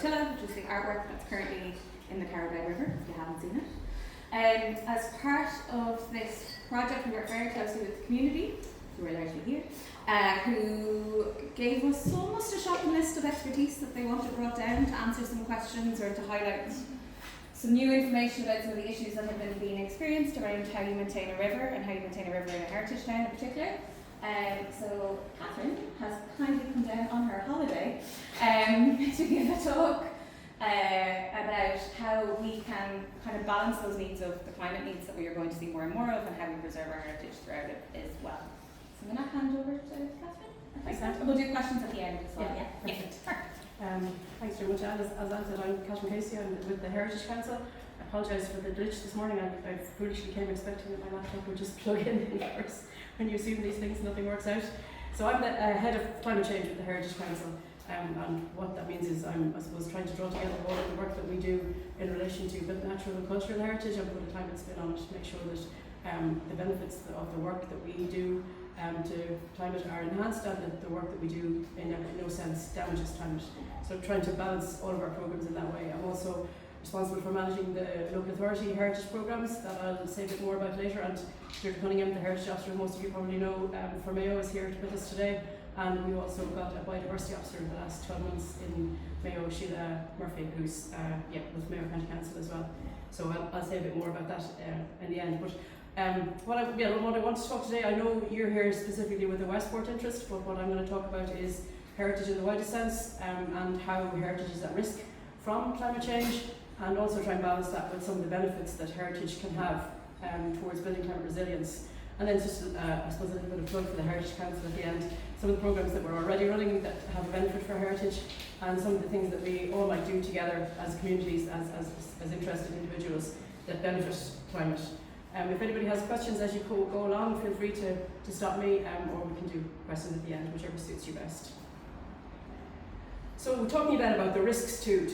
Rotilla, which is the artwork that's currently in the Carabao River, if you haven't seen it. As part of this project, we worked very closely with the community, who are largely here, who gave us almost a shopping list of expertise that they wanted brought down to answer some questions or to highlight some new information about some of the issues that have been being experienced around how you maintain a river and how you maintain a river in a heritage town in particular. So Catherine has kindly come down on her holiday to give a talk about how we can kind of balance those needs of the climate needs that we are going to see more and more of, and how we preserve our heritage throughout it as well. So I'm going to hand over to Catherine. We'll do questions at the end as well. Yeah. Thanks very much, Anne. As Anne said, I'm Catherine Casey. I'm with the Heritage Council. I apologise for the glitch this morning. I foolishly came expecting that my laptop would just plug in first. When you assume these things, nothing works out. So I'm the head of climate change with the Heritage Council. And what that means is I'm, I suppose, trying to draw together all of the work that we do in relation to both natural and cultural heritage and put a climate spin on it to make sure that the benefits of the work that we do to climate are enhanced, and that the work that we do in no sense damages climate. So trying to balance all of our programmes in that way. I'm also responsible for managing the local authority heritage programmes that I'll say a bit more about later, and Stuart Cunningham, the heritage officer, most of you probably know for Mayo, is here with us today. And we also got a biodiversity officer in the last 12 months in Mayo, Sheila Murphy, who's with Mayo County Council as well. So I'll say a bit more about that in the end. But what I want to talk today, I know you're here specifically with the Westport interest, but what I'm going to talk about is heritage in the widest sense, and how heritage is at risk from climate change, and also try and balance that with some of the benefits that heritage can have towards building climate resilience. And then just, I suppose, a little bit of plug for the Heritage Council at the end. Some of the programmes that we're already running that have a benefit for heritage, and some of the things that we all might do together as communities, as interested individuals that benefit climate. If anybody has questions as you go along, feel free to stop me, or we can do questions at the end, whichever suits you best. So we're talking then about the risks to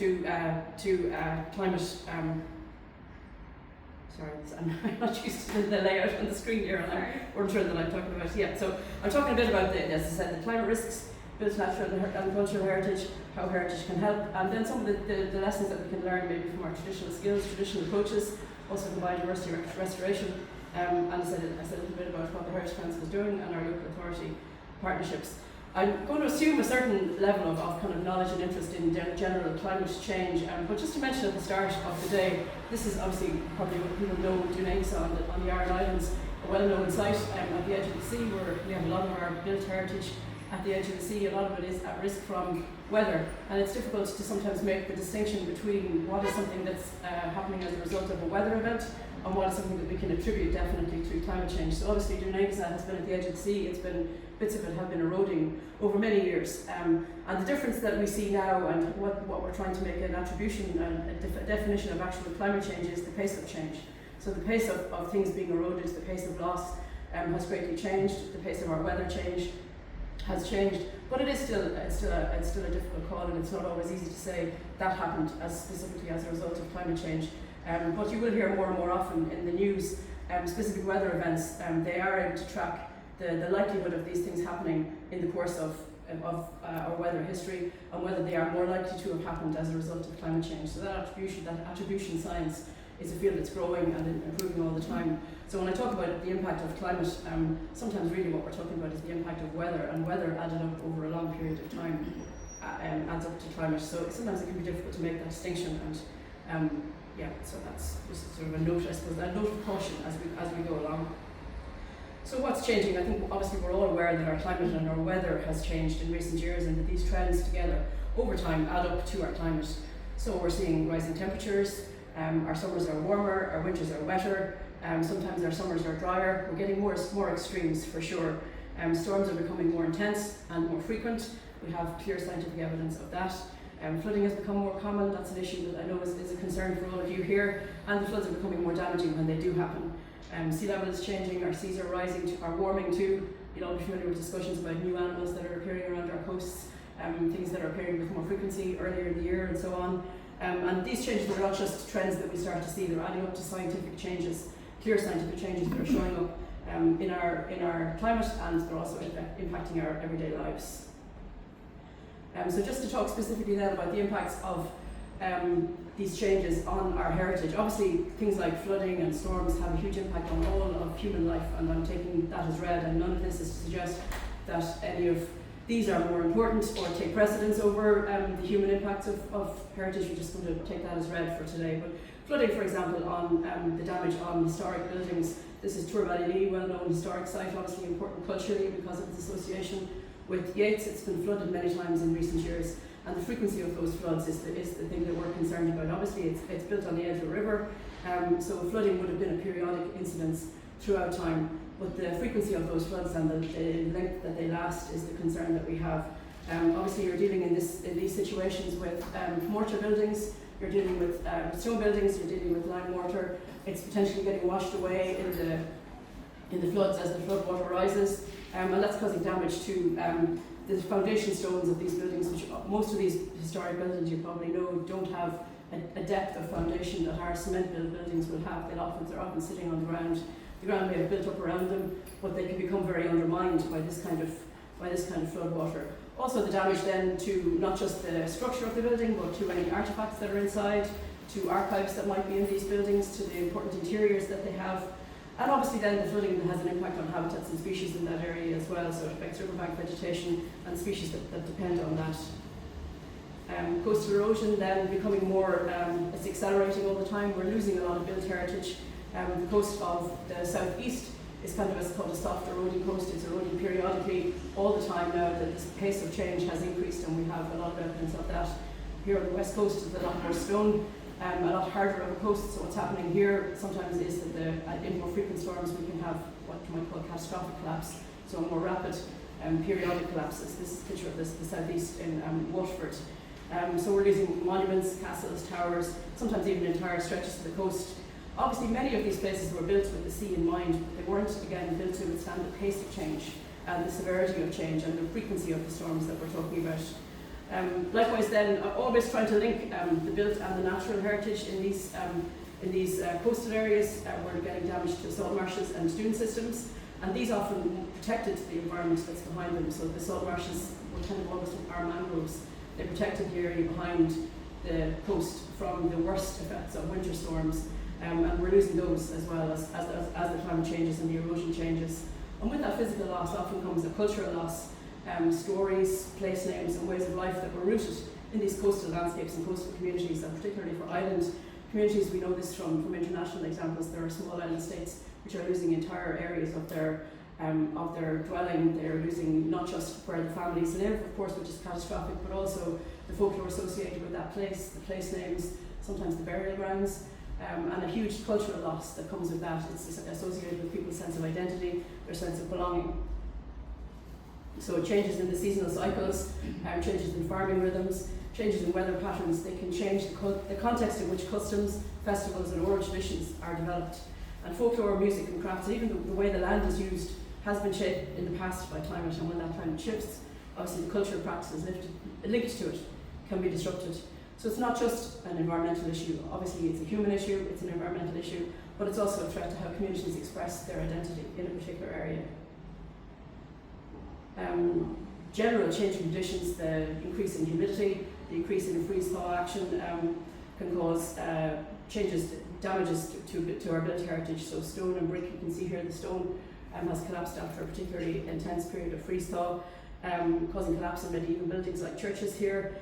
climate. Sorry, I'm not used to the layout on the screen here, and I'm unsure that I'm talking about. Yeah, so I'm talking a bit about, as I said, the climate risks, built natural and cultural heritage, how heritage can help, and then some of the lessons that we can learn maybe from our traditional skills, traditional approaches, also from biodiversity restoration, and I said a little bit about what the Heritage Council is doing and our local authority partnerships. I'm going to assume a certain level of kind of knowledge and interest in general climate change, but just to mention at the start of the day, this is obviously probably what people know Dunaigs on the Aran Islands, a well-known site at the edge of the sea, where we have a lot of our built heritage at the edge of the sea. A lot of it is at risk from weather, and it's difficult to sometimes make the distinction between what is something that's happening as a result of a weather event and what is something that we can attribute definitely to climate change. So obviously Dunaigs has been at the edge of the sea. Bits of it have been eroding over many years, and the difference that we see now, and what we're trying to make an attribution and a definition of actual climate change, is the pace of change. So the pace of things being eroded, the pace of loss has greatly changed. The pace of our weather change has changed, but it's still a difficult call, and it's not always easy to say that happened as specifically as a result of climate change. But you will hear more and more often in the news specific weather events. They are able to track the likelihood of these things happening in the course of our weather history, and whether they are more likely to have happened as a result of climate change. So that attribution science is a field that's growing and improving all the time. So when I talk about the impact of climate, sometimes really what we're talking about is the impact of weather, and weather added up over a long period of time adds up to climate. So sometimes it can be difficult to make that distinction, and so that's just sort of a note, I suppose, a note of caution as we go along. So what's changing? I think obviously we're all aware that our climate and our weather has changed in recent years, and that these trends together over time add up to our climate. So we're seeing rising temperatures, our summers are warmer, our winters are wetter, sometimes our summers are drier. We're getting more extremes for sure. Storms are becoming more intense and more frequent. We have clear scientific evidence of that. Flooding has become more common. That's an issue that I know is a concern for all of you here, and the floods are becoming more damaging when they do happen. Sea level is changing, our seas are rising, are warming too. You'll all be familiar with discussions about new animals that are appearing around our coasts, things that are appearing with more frequency earlier in the year, and so on. And these changes are not just trends that we start to see, they're adding up to scientific changes, clear scientific changes that are showing up in our climate, and they're also impacting our everyday lives. So just to talk specifically then about the impacts of these changes on our heritage. Obviously, things like flooding and storms have a huge impact on all of human life, and I'm taking that as read, and none of this is to suggest that any of these are more important or take precedence over the human impacts of heritage. We're just going to take that as read for today. But flooding, for example, on the damage on historic buildings. This is Tourvalley, well-known historic site, obviously important culturally because of its association with Yeats. It's been flooded many times in recent years, and the frequency of those floods is the thing that we're concerned about. Obviously, it's built on the edge of a river, so flooding would have been a periodic incidence throughout time, but the frequency of those floods and the length that they last is the concern that we have. Obviously, you're dealing in these situations with mortar buildings, you're dealing with stone buildings, you're dealing with lime mortar. It's potentially getting washed away in the floods as the flood water rises, and that's causing damage to the foundation stones of these buildings, which most of these historic buildings, you probably know, don't have a depth of foundation that our cement-built buildings will have. They're often sitting on the ground. The ground may have built up around them, but they can become very undermined by this kind of flood water. Also, the damage then to not just the structure of the building, but to any artefacts that are inside, to archives that might be in these buildings, to the important interiors that they have. And obviously then the flooding has an impact on habitats and species in that area as well, so it affects riverbank vegetation and species that depend on that. Coastal erosion then becoming more, it's accelerating all the time. We're losing a lot of built heritage. The coast of the southeast is kind of what's called a soft eroding coast. It's eroding periodically all the time now. The pace of change has increased, and we have a lot of evidence of that. Here on the west coast is a lot more stone, a lot harder of a coast. So what's happening here sometimes is that in more frequent storms we can have what you might call catastrophic collapse, so more rapid periodic collapses. This is a picture of the southeast in Waterford. So we're losing monuments, castles, towers, sometimes even entire stretches of the coast. Obviously, many of these places were built with the sea in mind, but they weren't, again, built to withstand the pace of change and the severity of change and the frequency of the storms that we're talking about. Likewise then, always trying to link the built and the natural heritage in these coastal areas. We're getting damage to salt marshes and dune systems, and these often protected the environment that's behind them. So the salt marshes were kind of almost our mangroves. They protected the area behind the coast from the worst effects of winter storms. And we're losing those as well as the climate changes and the erosion changes. And with that physical loss often comes a cultural loss, stories, place names and ways of life that were rooted in these coastal landscapes and coastal communities, and particularly for island communities. We know this from international examples. There are small island states which are losing entire areas of their dwelling. They're losing not just where the families live, of course, which is catastrophic, but also the folklore associated with that place, the place names, sometimes the burial grounds. And a huge cultural loss that comes with that. It's associated with people's sense of identity, their sense of belonging. So changes in the seasonal cycles, changes in farming rhythms, changes in weather patterns, they can change the context in which customs, festivals and oral traditions are developed. And folklore, music and crafts, even the way the land is used, has been shaped in the past by climate, and when that climate shifts, obviously the cultural practices linked to it can be disrupted. So it's not just an environmental issue. Obviously it's a human issue, it's an environmental issue, but it's also a threat to how communities express their identity in a particular area. General changing conditions, the increase in humidity, the increase in freeze-thaw action can cause damages to our built heritage. So stone and brick, you can see here the stone has collapsed after a particularly intense period of freeze-thaw, causing collapse in medieval buildings like churches here.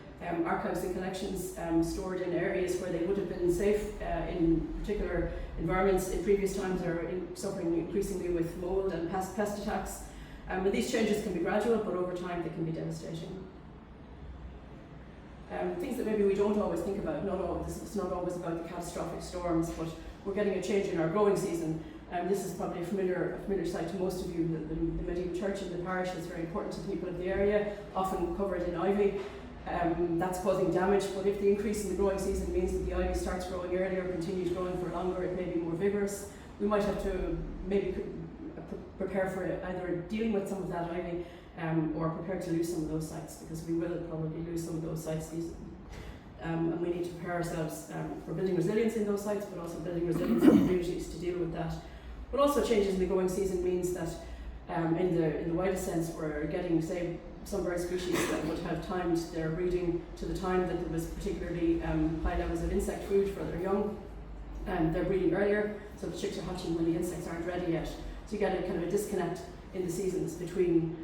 Archives and collections stored in areas where they would have been safe in particular environments in previous times are suffering increasingly with mold and pest attacks. And these changes can be gradual, but over time they can be devastating. Things that maybe we don't always think about, it's not always about the catastrophic storms, but we're getting a change in our growing season. This is probably a familiar sight to most of you. The medieval church in the parish is very important to the people of the area, often covered in ivy. That's causing damage, but if the increase in the growing season means that the ivy starts growing earlier, continues growing for longer, it may be more vigorous, we might have to maybe prepare for either dealing with some of that ivy or prepare to lose some of those sites, because we will probably lose some of those sites. And we need to prepare ourselves for building resilience in those sites, but also building resilience in communities to deal with that. But also changes in the growing season means that in the widest sense we're getting, say, some bird species that would have timed their breeding to the time that there was particularly high levels of insect food for their young, and they're breeding earlier, so the chicks are hatching when the insects aren't ready yet. So you get a kind of a disconnect in the seasons between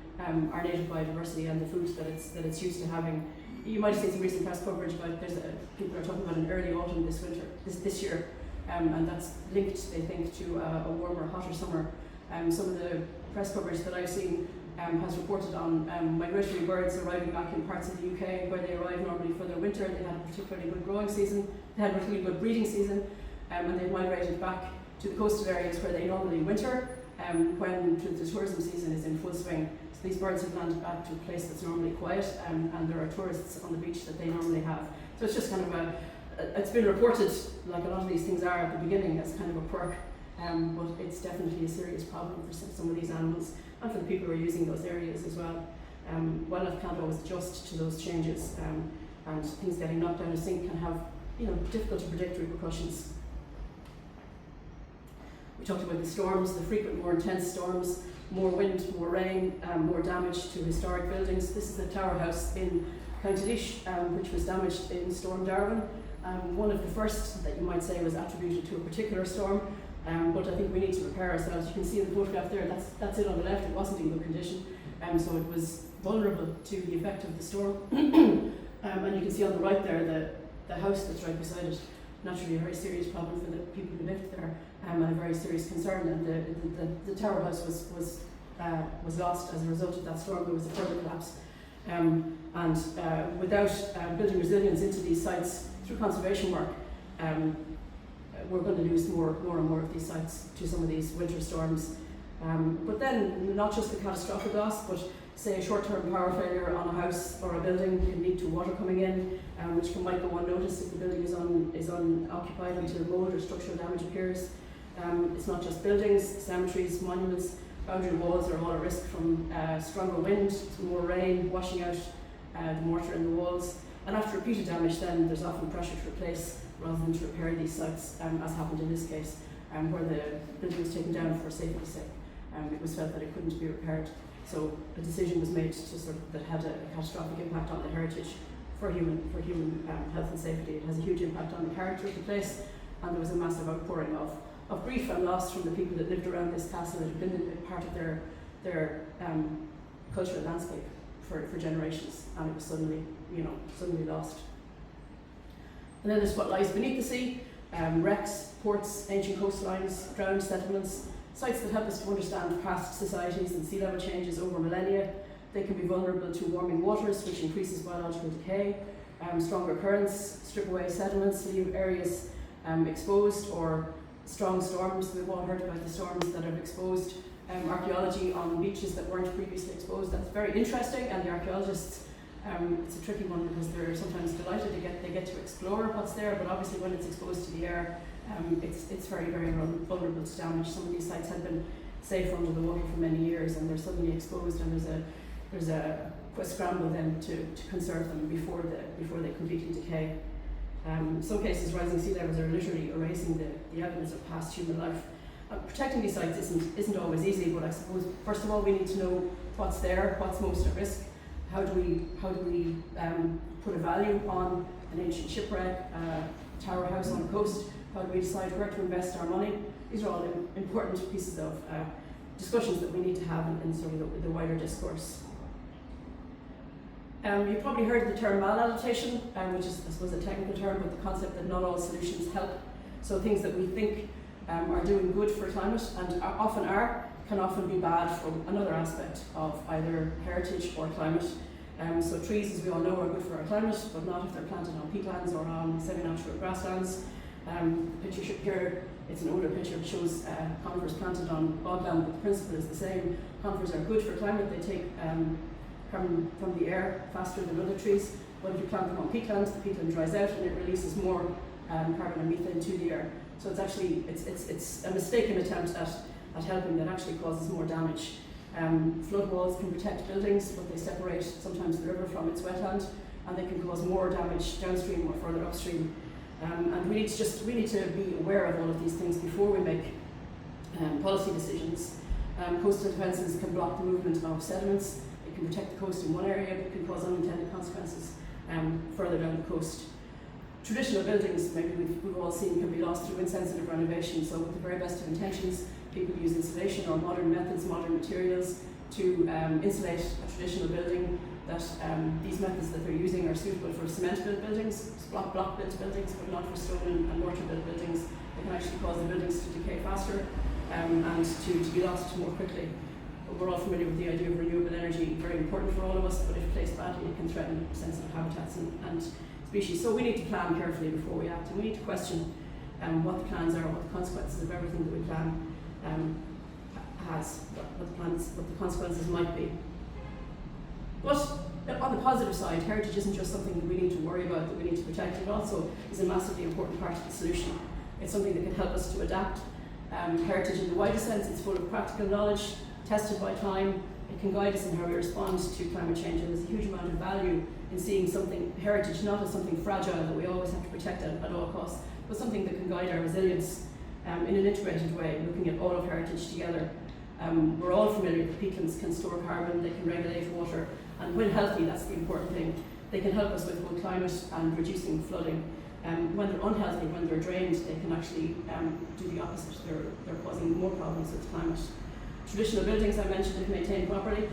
our native biodiversity and the food that it's used to having. You might have seen some recent press coverage about people are talking about an early autumn this year, and that's linked, they think, to a warmer, hotter summer. Some of the press coverage that I've seen has reported on migratory birds arriving back in parts of the UK where they arrive normally for their winter. They had a particularly good growing season, they had a really good breeding season, and they've migrated back to the coastal areas where they normally winter when the tourism season is in full swing. So these birds have landed back to a place that's normally quiet, and there are tourists on the beach that they normally have. So it's just kind of it's been reported, like a lot of these things are at the beginning, as kind of a quirk, but it's definitely a serious problem for some of these animals and for the people who are using those areas as well. Wildlife can't always adjust to those changes, and things getting knocked down a sink can have, difficult to predict repercussions. We talked about the storms, the frequent, more intense storms, more wind, more rain, more damage to historic buildings. This is the Tower House in County Laois, which was damaged in Storm Darwin. One of the first that you might say was attributed to a particular storm, but I think we need to prepare ourselves. You can see in the photograph there, that's it on the left, it wasn't in good condition, so it was vulnerable to the effect of the storm. And you can see on the right there, the house that's right beside it, naturally a very serious problem for the people who lived there, and a very serious concern. And the Tower House was lost as a result of that storm. There was a further collapse. Without building resilience into these sites through conservation work, we're going to lose more and more of these sites to some of these winter storms. But then, not just the catastrophic loss, but say a short-term power failure on a house or a building can lead to water coming in, which might go unnoticed if the building is unoccupied until mold or structural damage appears. It's not just buildings, cemeteries, monuments, boundary walls are all at risk from stronger wind, more rain washing out the mortar in the walls. And after repeated damage, then there's often pressure to replace rather than to repair these sites, as happened in this case, where the building was taken down for safety's sake. It was felt that it couldn't be repaired. So a decision was made that had a catastrophic impact on the heritage for human health and safety. It has a huge impact on the character of the place, and there was a massive outpouring of grief and loss from the people that lived around this castle that had been a part of their cultural landscape for generations, and it was suddenly lost. And then there's what lies beneath the sea: wrecks, ports, ancient coastlines, drowned settlements, sites that help us to understand past societies and sea level changes over millennia. They can be vulnerable to warming waters, which increases biological decay. Stronger currents strip away settlements, leave areas exposed, or strong storms. We've all heard about the storms that have exposed archaeology on beaches that weren't previously exposed. That's very interesting, and the archaeologists, it's a tricky one because they're sometimes delighted they get to explore what's there, but obviously when it's exposed to the air, it's very, very vulnerable to damage. Some of these sites had been safe under the water for many years, and they're suddenly exposed, and there's a scramble then to conserve them before they completely decay. In some cases, rising sea levels are literally erasing the evidence of past human life. Protecting these sites isn't always easy, but I suppose first of all we need to know what's there, what's most at risk. How do we put a value on an ancient shipwreck, a tower house on a coast? How do we decide where to invest our money? These are all important pieces of discussions that we need to have in sort of the wider discourse. You've probably heard the term maladaptation, which is, I suppose, a technical term, but the concept that not all solutions help. So things that we think are doing good for climate, and often can often be bad from another aspect of either heritage or climate. So trees, as we all know, are good for our climate, but not if they're planted on peatlands or on semi-natural grasslands. The picture here, it's an older picture, it shows conifers planted on bogland, but the principle is the same. Conifers are good for climate, they take carbon from the air faster than other trees, but if you plant them on peatlands, the peatland dries out and it releases more carbon and methane to the air. So it's actually, it's a mistaken attempt at helping that actually causes more damage. Flood walls can protect buildings, but they separate sometimes the river from its wetland, and they can cause more damage downstream or further upstream. And we need to be aware of all of these things before we make policy decisions. Coastal defences can block the movement of sediments. It It can protect the coast in one area, but can cause unintended consequences further down the coast. Traditional buildings, maybe we've all seen, can be lost through insensitive renovation. So with the very best of intentions, people use insulation or modern methods, modern materials to insulate a traditional building. That these methods that they're using are suitable for cement-built buildings, block-built buildings, but not for stone and mortar-built buildings. They can actually cause the buildings to decay faster and to be lost more quickly. We're all familiar with the idea of renewable energy, very important for all of us, but if placed badly, it can threaten sensitive habitats and species. So we need to plan carefully before we act, and we need to question what the plans are, what the consequences of everything that we plan has, what the consequences might be. But on the positive side, heritage isn't just something that we need to worry about, that we need to protect. It also is a massively important part of the solution. It's something that can help us to adapt. Heritage in the widest sense, it's full of practical knowledge, tested by time. It can guide us in how we respond to climate change, and there's a huge amount of value in seeing heritage not as something fragile that we always have to protect at all costs, but something that can guide our resilience in an integrated way, looking at all of heritage together. We're all familiar that peatlands can store carbon, they can regulate water, and when healthy, that's the important thing. They can help us with both climate and reducing flooding. When they're unhealthy, when they're drained, they can actually do the opposite. They're causing more problems with climate. Traditional buildings, I mentioned, if maintained properly,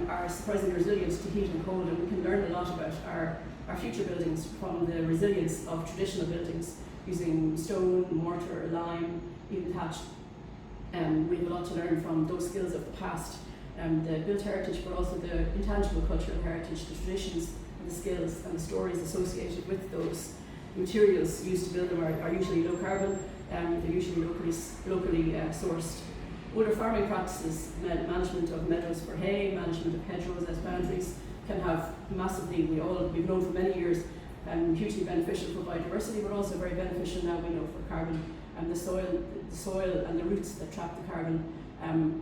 are surprisingly resilient to heat and cold, and we can learn a lot about our future buildings from the resilience of traditional buildings using stone, mortar, lime, even thatch. We have a lot to learn from those skills of the past, the built heritage, but also the intangible cultural heritage, the traditions and the skills and the stories associated with those materials used to build them are usually low carbon, they're usually locally sourced. Older farming practices, management of meadows for hay, management of hedgerows as boundaries, can have massively, we've known for many years, hugely beneficial for biodiversity, but also very beneficial now, we know, for carbon. The soil and the roots that trap the carbon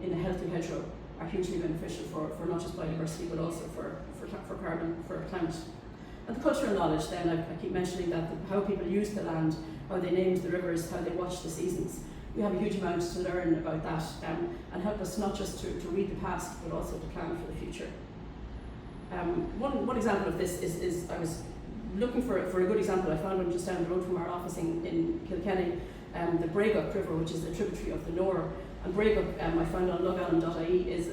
in a healthy hedgerow are hugely beneficial for not just biodiversity, but also for carbon, for climate. And the cultural knowledge then, I keep mentioning that, how people used the land, how they named the rivers, how they watched the seasons. We have a huge amount to learn about that and help us not just to read the past, but also to plan for the future. One example of this is I was looking for a good example. I found one just down the road from our office in Kilkenny, the Breagup River, which is a tributary of the Nore. And Breagup, I found on logan.ie, is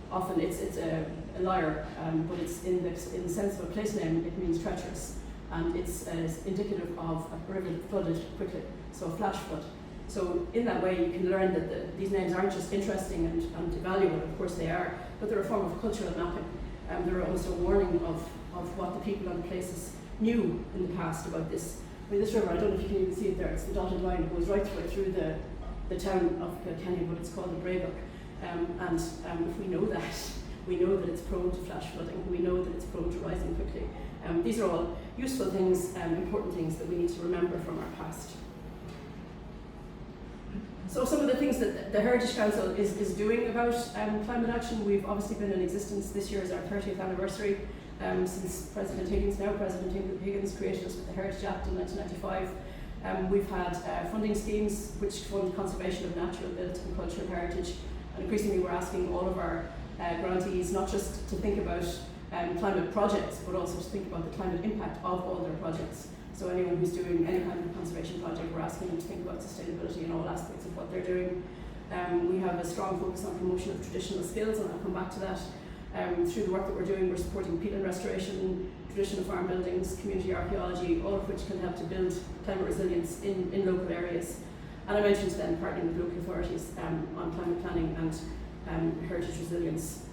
often it's a lyre, but it's in the sense of a place name, it means treacherous, and it's indicative of a river that flooded quickly, so a flash flood. So in that way, you can learn that these names aren't just interesting and valuable. Of course they are, but they're a form of cultural mapping. They're also a warning of what the people and the places knew in the past about this. I mean, this river, I don't know if you can even see it there, it's the dotted line that goes right through the town of Kilkenny, but it's called the Breagup. And if we know that it's prone to flash flooding, we know that it's prone to rising quickly. These are all useful things and important things that we need to remember from our past. So some of the things that the Heritage Council is doing about climate action, we've obviously been in existence. This year is our 30th anniversary since President Higgins created us with the Heritage Act in 1995. We've had funding schemes which fund conservation of natural, built and cultural heritage, and increasingly we're asking all of our grantees not just to think about climate projects, but also to think about the climate impact of all their projects. So anyone who's doing any kind of conservation project, we're asking them to think about sustainability in all aspects of what they're doing. We have a strong focus on promotion of traditional skills, and I'll come back to that. Through the work that we're doing, we're supporting peatland restoration, traditional farm buildings, community archaeology, all of which can help to build climate resilience in local areas. And I mentioned then partnering with local authorities on climate planning and heritage resilience.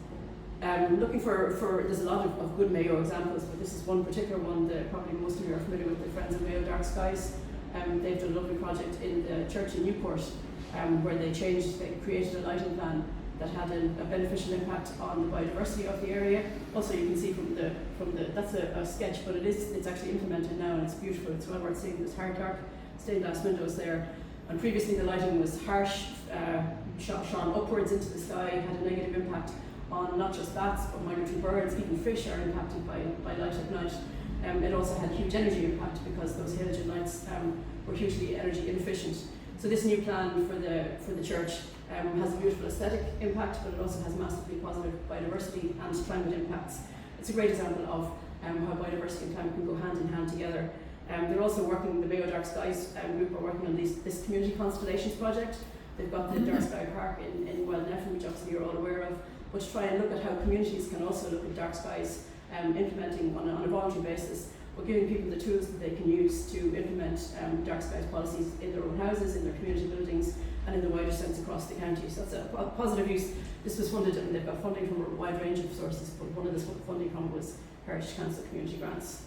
Looking for there's a lot of good Mayo examples, but this is one particular one that probably most of you are familiar with, the Friends of Mayo Dark Skies. They've done a lovely project in the church in Newport where they created a lighting plan that had a beneficial impact on the biodiversity of the area. Also, you can see from the that's a sketch, but it's actually implemented now, and it's beautiful. It's well worth seeing. There's hard dark stained glass windows there, and previously the lighting was harsh, shone upwards into the sky, had a negative impact on not just bats but migratory birds. Even fish are impacted by light at night. It also had huge energy impact because those halogen lights were hugely energy inefficient. So this new plan for the church has a beautiful aesthetic impact, but it also has massively positive biodiversity and climate impacts. It's a great example of how biodiversity and climate can go hand in hand together. They're also working, the Mayo Dark Skies group are working on this community constellations project. They've got the Dark Sky Park in Wellneffe, which obviously you're all aware of, but to try and look at how communities can also look at dark skies, implementing on a voluntary basis, but giving people the tools that they can use to implement dark skies policies in their own houses, in their community buildings, and in the wider sense across the county. So that's a positive use. This was funded, and they've got funding from a wide range of sources, but one of the funding from was Heritage Council community grants.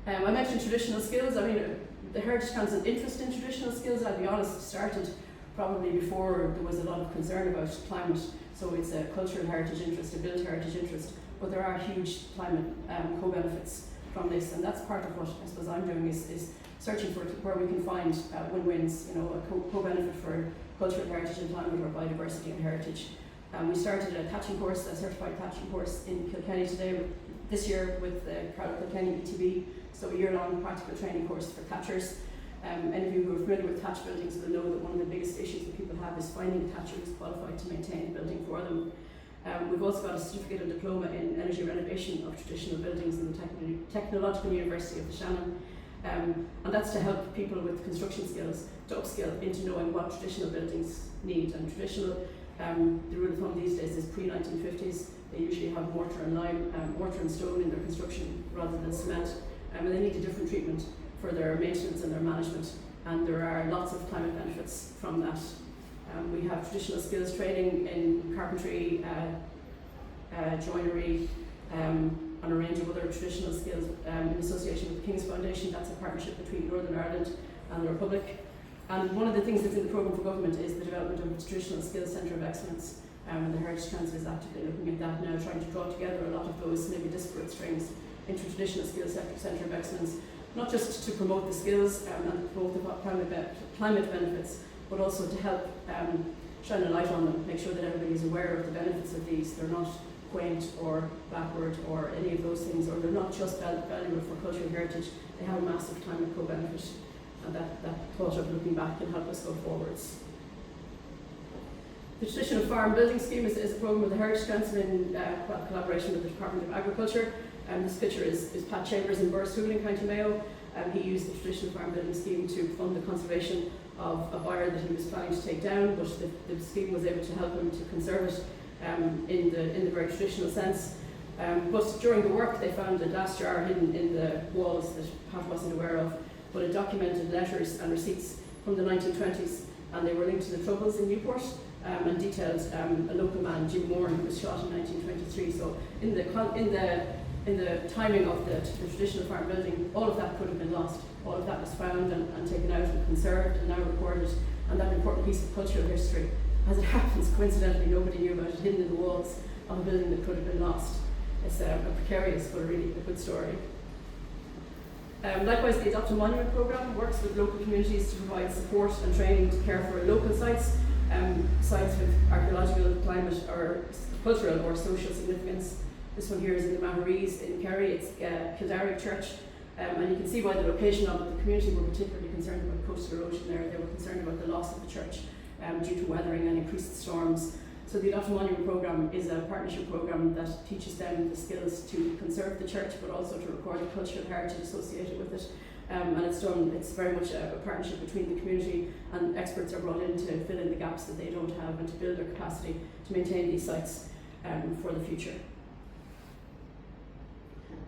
I mentioned traditional skills. I mean, the Heritage Council interest in traditional skills, I'll be honest, started probably before there was a lot of concern about climate. So it's a cultural heritage interest, a built heritage interest, but there are huge climate co-benefits from this, and that's part of what I suppose I'm doing is searching for where we can find win-wins, you know, a co-benefit for cultural heritage and climate, or biodiversity and heritage. We started a thatching course, a certified thatching course in Kilkenny this year with the Carlow Kilkenny ETB, so a year-long practical training course for thatchers. Any of you who are familiar with thatch buildings will know that one of the biggest issues that people have is finding thatchers qualified to maintain the building for them. We've also got a certificate and diploma in energy renovation of traditional buildings in the Technological University of the Shannon. And that's to help people with construction skills to upskill into knowing what traditional buildings need. And traditional, the rule of thumb these days is pre-1950s. They usually have mortar and lime, mortar and stone in their construction rather than cement. And they need a different treatment for their maintenance and their management. And there are lots of climate benefits from that. We have traditional skills training in carpentry, joinery, and a range of other traditional skills in association with the King's Foundation. That's a partnership between Northern Ireland and the Republic. And one of the things that's in the programme for government is the development of a traditional skills centre of excellence. And the Heritage Council is actively looking at that now, trying to draw together a lot of those maybe disparate strings into traditional skills centre of excellence, not just to promote the skills and promote the climate benefits, but also to help shine a light on them, make sure that everybody is aware of the benefits of these. They're not quaint or backward or any of those things, or they're not just valuable for cultural heritage. They have a massive climate co-benefit, and that thought of looking back can help us go forwards. The Traditional Farm Building Scheme is a programme with the Heritage Council in collaboration with the Department of Agriculture. This picture is Pat Chambers in Burstool in County Mayo. He used the Traditional Farm Building Scheme to fund the conservation of a byre that he was planning to take down, but the scheme was able to help him to conserve it in the very traditional sense. But during the work they found a glass jar hidden in the walls that Pat wasn't aware of, but it documented letters and receipts from the 1920s, and they were linked to the Troubles in Newport, and detailed a local man, Jim Moore, who was shot in 1923. So in the timing of the traditional farm building, all of that could have been lost. All of that was found and taken out and conserved and now recorded, and that important piece of cultural history, as it happens, coincidentally nobody knew about it, hidden in the walls of a building that could have been lost. It's a precarious but really a good story. Likewise, the Adopt a Monument programme works with local communities to provide support and training to care for local sites, sites with archaeological, climate or cultural or social significance. This one here is in the Maharees in Kerry. It's Kildare Church, and you can see by the location of it, the community were particularly concerned about coastal erosion there. They were concerned about the loss of the church due to weathering and increased storms. So the Adopt a Monument programme is a partnership programme that teaches them the skills to conserve the church, but also to record the cultural heritage associated with it. And it's very much a partnership between the community, and experts are brought in to fill in the gaps that they don't have and to build their capacity to maintain these sites for the future.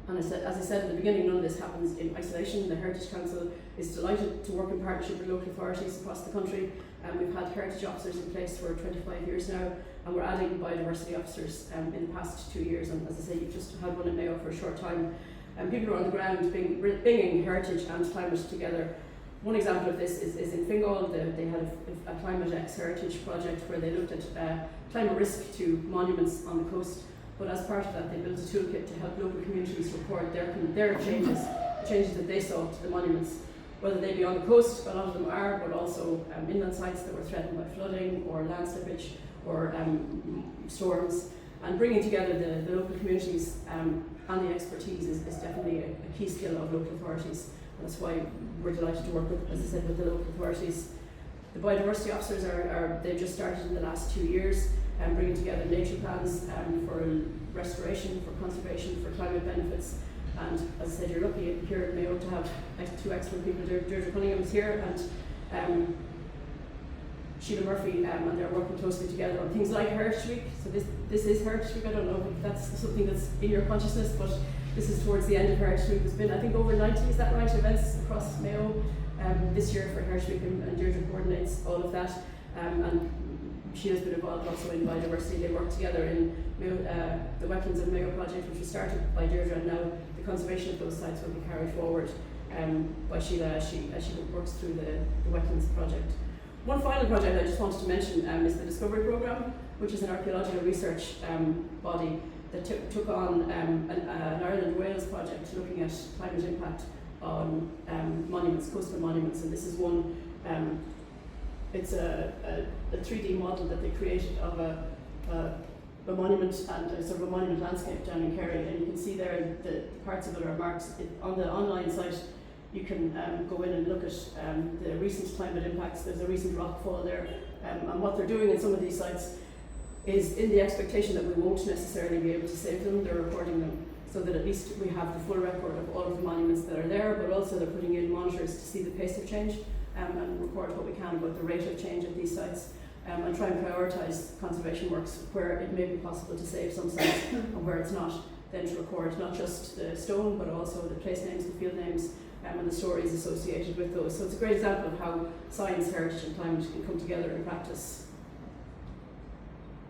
And as I said at the beginning, none of this happens in isolation. The Heritage Council is delighted to work in partnership with local authorities across the country. We've had heritage officers in place for 25 years now, and we're adding biodiversity officers in the past 2 years. And as I say, you've just had one in Mayo for a short time. People are on the ground bringing heritage and climate together. One example of this is in Fingal. They had a Climate X Heritage project where they looked at climate risk to monuments on the coast. But as part of that, they built a toolkit to help local communities report their changes, the changes that they saw to the monuments, whether they be on the coast, a lot of them are, but also inland sites that were threatened by flooding or land slippage or storms. And bringing together the local communities and the expertise is definitely a key skill of local authorities. And that's why we're delighted to work with, as I said, with the local authorities. The biodiversity officers they've just started in the last 2 years, bringing together nature plans for restoration, for conservation, for climate benefits. And as I said, you're lucky here at Mayo to have 2 excellent people. Deirdre Cunningham is here, and Sheila Murphy, and they're working closely together on things like Heritage Week. So this is Heritage Week. I don't know if that's something that's in your consciousness, but this is towards the end of Heritage Week. There's been, I think, over 90, is that right, events across Mayo this year for Heritage Week, and Deirdre coordinates all of that. And she has been involved also in biodiversity. They work together in Mayo, the Wetlands of Mayo project, which was started by Deirdre, and now the conservation of those sites will be carried forward by Sheila as she works through the Wetlands project. One final project I just wanted to mention is the Discovery Programme, which is an archaeological research body that took on an Ireland Wales project looking at climate impact on monuments, coastal monuments, and this is one. It's a 3D model that they created of a monument and a sort of a monument landscape down in Kerry, and you can see there the parts of it are marked. On the online site you can go in and look at the recent climate impacts. There's a recent rockfall there, and what they're doing in some of these sites is, in the expectation that we won't necessarily be able to save them, they're recording them so that at least we have the full record of all of the monuments that are there, but also they're putting in monitors to see the pace of change and record what we can about the rate of change at these sites, and try and prioritise conservation works where it may be possible to save some sites and where it's not, then to record not just the stone but also the place names, the field names, and the stories associated with those. So it's a great example of how science, heritage and climate can come together in practice.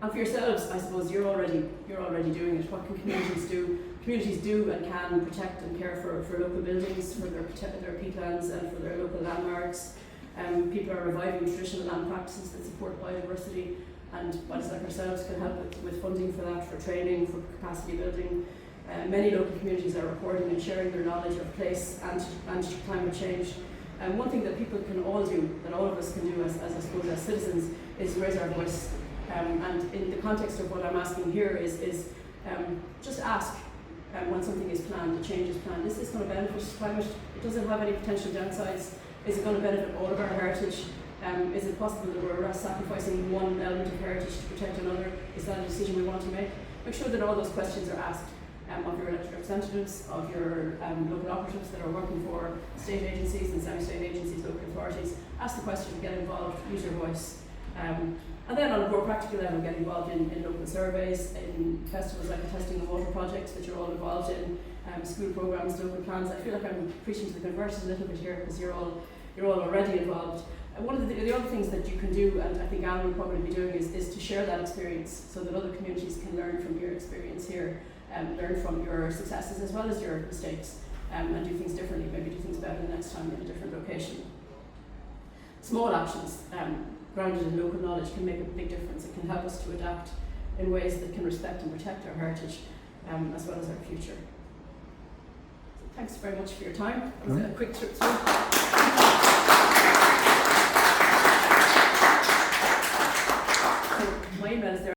And for yourselves, I suppose you're already doing it. What can communities do? Communities do and can protect and care for local buildings, for their peatlands and for their local landmarks. People are reviving traditional land practices that support biodiversity, and bodies like ourselves can help with funding for that, for training, for capacity building. Many local communities are recording and sharing their knowledge of place and climate change. And one thing that people can all do, that all of us can do as I suppose as citizens, is raise our voice. And in the context of what I'm asking here is just ask when something is planned, a change is planned. Is this going to benefit climate? Does it have any potential downsides? Is it going to benefit all of our heritage? Is it possible that we're sacrificing one element of heritage to protect another? Is that a decision we want to make? Make sure that all those questions are asked of your elected representatives, of your local operatives that are working for state agencies and semi-state agencies, local authorities. Ask the question, get involved, use your voice. And then on a more practical level, get involved in local surveys, in festivals like the Testing the Water project that you're all involved in, school programmes, local plans. I feel like I'm preaching to the converted a little bit here because you're all already involved. One of the other things that you can do, and I think Alan will probably be doing, is to share that experience so that other communities can learn from your experience here, learn from your successes as well as your mistakes, and do things differently, maybe do things better the next time in a different location. Small actions grounded in local knowledge can make a big difference. It can help us to adapt in ways that can respect and protect our heritage as well as our future. So thanks very much for your time. That was a quick trip through.